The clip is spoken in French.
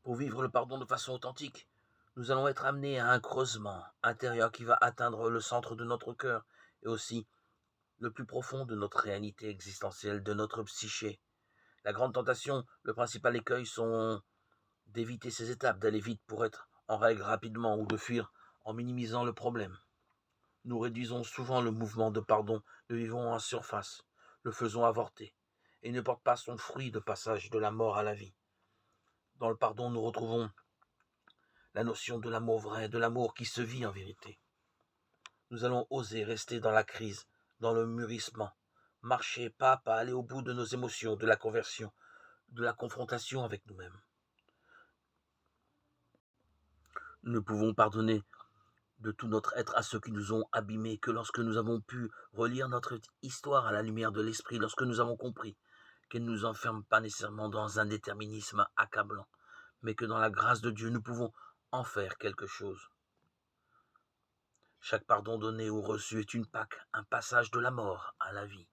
Pour vivre le pardon de façon authentique, nous allons être amenés à un creusement intérieur qui va atteindre le centre de notre cœur et aussi le plus profond de notre réalité existentielle, de notre psyché. La grande tentation, le principal écueil sont d'éviter ces étapes, d'aller vite pour être en règle rapidement ou de fuir en minimisant le problème. Nous réduisons souvent le mouvement de pardon, le vivons en surface, le faisons avorter, et ne porte pas son fruit de passage de la mort à la vie. Dans le pardon, nous retrouvons la notion de l'amour vrai, de l'amour qui se vit en vérité. Nous allons oser rester dans la crise, dans le mûrissement, marcher pas à pas, aller au bout de nos émotions, de la conversion, de la confrontation avec nous-mêmes. Nous ne pouvons pardonner de tout notre être à ceux qui nous ont abîmés que lorsque nous avons pu relire notre histoire à la lumière de l'esprit, lorsque nous avons compris qu'elle ne nous enferme pas nécessairement dans un déterminisme accablant, mais que dans la grâce de Dieu, nous pouvons en faire quelque chose. Chaque pardon donné ou reçu est une Pâque, un passage de la mort à la vie.